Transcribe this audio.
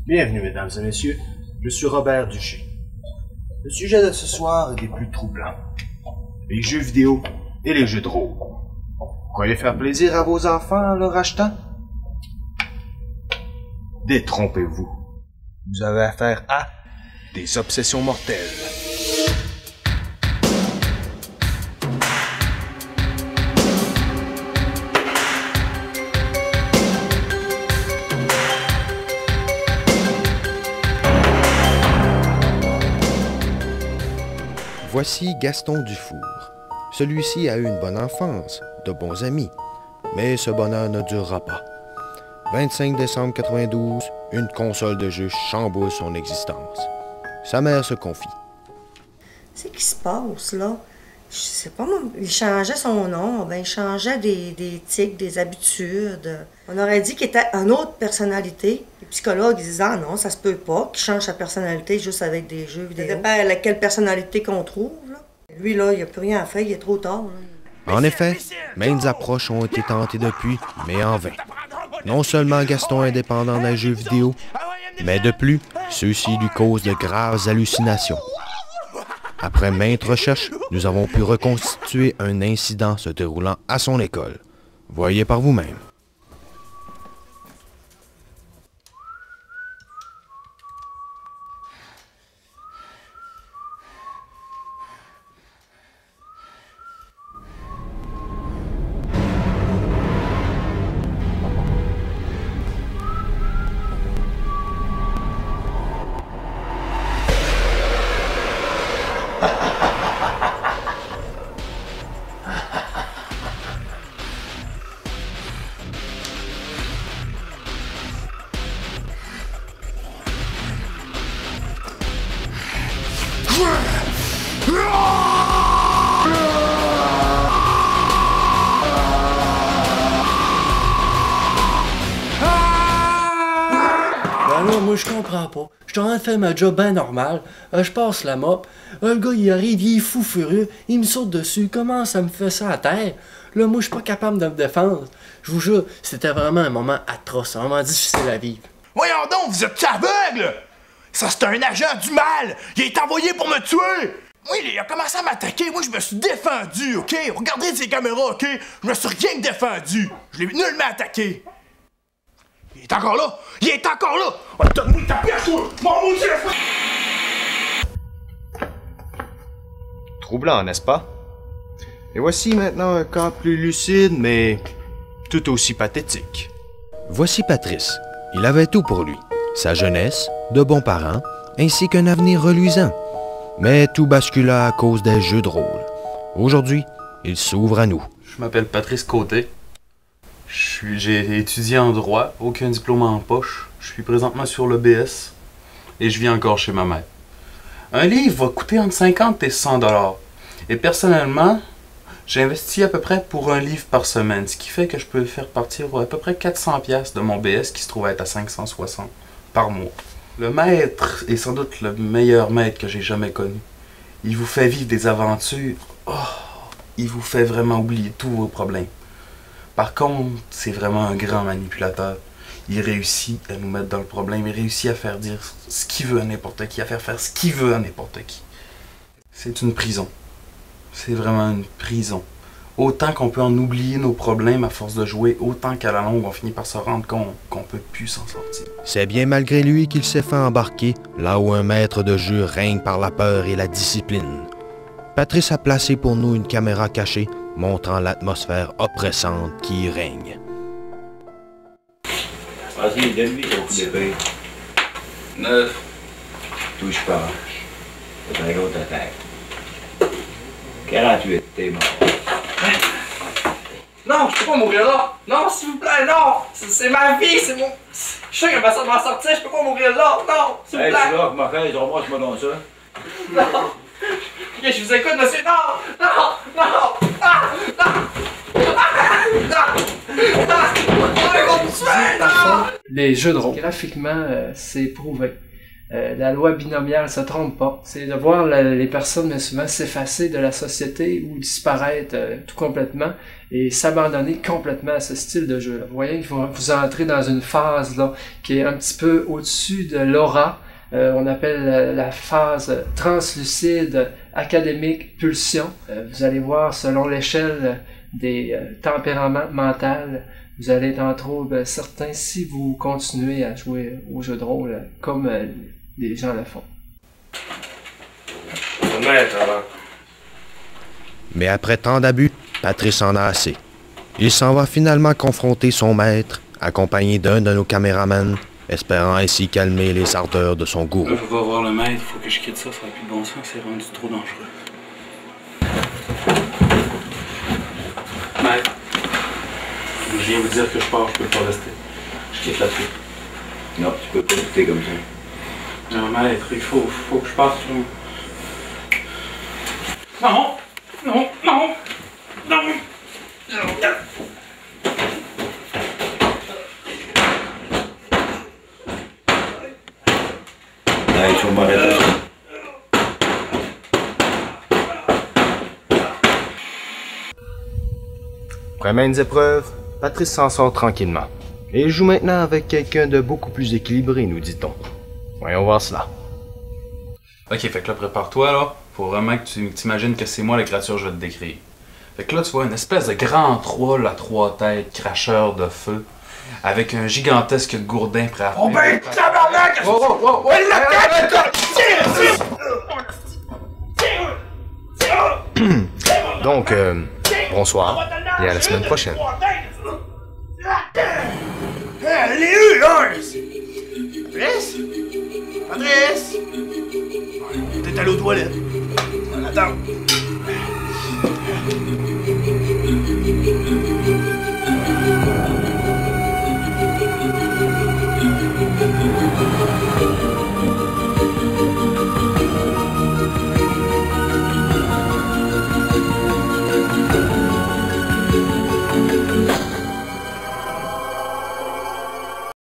Bienvenue, mesdames et messieurs. Je suis Robert Duché. Le sujet de ce soir est des plus troublants. Les jeux vidéo et les jeux de rôle. Vous croyez faire plaisir à vos enfants en leur achetant? Détrompez-vous. Vous avez affaire à des obsessions mortelles. Voici Gaston Dufour. Celui-ci a eu une bonne enfance, de bons amis, mais ce bonheur ne durera pas. 25 décembre 92, une console de jeu chamboule son existence. Sa mère se confie. C'est qui se passe, là? Je sais pas, moi. Il changeait son nom, ben, il changeait des tics, des habitudes. On aurait dit qu'il était une autre personnalité. Les psychologues disaient, ah non, ça se peut pas, qu'il change sa personnalité juste avec des jeux vidéo. Ça dépend à laquelle personnalité qu'on trouve, là. Lui, là, il a plus rien à faire, il est trop tard, là. En effet, maintes approches ont été tentées depuis, mais en vain. Non seulement Gaston est dépendant des jeux vidéo, mais de plus, ceux-ci lui causent de graves hallucinations. Après maintes recherches, nous avons pu reconstituer un incident se déroulant à son école. Voyez par vous-même. Là, moi, je comprends pas. Je suis en train de faire ma job bien normal. Je passe la mop. Le gars, il arrive, il est fou furieux. Il me saute dessus. Comment ça me fait ça à terre? Là, moi, je suis pas capable de me défendre. Je vous jure, c'était vraiment un moment atroce, un moment difficile à vivre. Voyons donc, vous êtes aveugle! Ça, c'est un agent du mal! Il est envoyé pour me tuer! Oui, il a commencé à m'attaquer. Moi, je me suis défendu, OK? Regardez ces caméras, OK? Je me suis rien que défendu. Je l'ai nullement attaqué. Il est encore là! Il est encore là! Oh, donne-moi ta pièce, toi! Mon maudit le Troublant, n'est-ce pas? Et voici maintenant un cas plus lucide, mais tout aussi pathétique. Voici Patrice. Il avait tout pour lui. Sa jeunesse, de bons parents, ainsi qu'un avenir reluisant. Mais tout bascula à cause des jeux de rôle. Aujourd'hui, il s'ouvre à nous. Je m'appelle Patrice Côté. J'ai étudié en droit, aucun diplôme en poche. Je suis présentement sur le BS et je vis encore chez ma mère. Un livre va coûter entre 50 et 100 $. Et personnellement, j'investis à peu près pour un livre par semaine, ce qui fait que je peux faire partir à peu près 400 $ de mon BS qui se trouve être à 560 par mois. Le maître est sans doute le meilleur maître que j'ai jamais connu. Il vous fait vivre des aventures. Oh, il vous fait vraiment oublier tous vos problèmes. Par contre, c'est vraiment un grand manipulateur. Il réussit à nous mettre dans le problème, il réussit à faire dire ce qu'il veut à n'importe qui, à faire faire ce qu'il veut à n'importe qui. C'est une prison. C'est vraiment une prison. Autant qu'on peut en oublier nos problèmes à force de jouer, autant qu'à la longue, on finit par se rendre compte qu'on peut plus s'en sortir. C'est bien malgré lui qu'il s'est fait embarquer là où un maître de jeu règne par la peur et la discipline. Patrice a placé pour nous une caméra cachée montrant l'atmosphère oppressante qui y règne. Vas-y, donne-lui ton coup d'épée. 9. Touche pas. C'est un autre attaque. 48, t'es mort. Non, je peux pas mourir là! Non, s'il vous plaît, non! C'est ma vie, c'est mon... Je sais qu'il va m'en sortir, je peux pas mourir là! Non, s'il vous plaît! Hey, tu vas, ma fille, ramasse-moi dans ça. Non! Ok, je vous écoute, monsieur! Non! Non! Non! Ah! Non! Les jeux de rôle, graphiquement, c'est prouvé. La loi binomiale se trompe pas. C'est de voir les personnes bien souvent s'effacer de la société ou disparaître tout complètement et s'abandonner complètement à ce style de jeu-là. Vous voyez que vous entrez dans une phase là qui est un petit peu au-dessus de l'aura. On appelle la phase translucide académique pulsion. Vous allez voir selon l'échelle des tempéraments mentaux, vous allez être en trouble certain si vous continuez à jouer au jeu de rôle comme les gens le font. Mais après tant d'abus, Patrice en a assez. Il s'en va finalement confronter son maître, accompagné d'un de nos caméramans, espérant ainsi calmer les ardeurs de son gourou. Là, je vais voir le maître, faut que je quitte ça, ça n'a plus de bon sens, c'est rendu trop dangereux. Maître, je viens vous dire que je pars, je peux pas rester. Je quitte la troupe. Non, tu peux pas quitter comme ça. Non, maître, il faut que je parte, là. Non! Non! Non! Non! Allez, tu vas m'arrêter. Après maintes épreuves, Patrice s'en sort tranquillement. Et il joue maintenant avec quelqu'un de beaucoup plus équilibré, nous dit-on. Voyons voir cela. Ok, fait que là, prépare-toi, là. Faut vraiment que tu t'imagines que c'est moi la créature que je vais te décrire. Fait que là, tu vois une espèce de grand troll à 3 têtes, cracheur de feu, avec un gigantesque gourdin prêt à faire... Oh ben, tabarnak! Oh, oh, oh! Elle l'attaque! Donc, bonsoir, et à la semaine prochaine. Elle est où, là? Patrice? Patrice? T'es allé aux toilettes. Attends.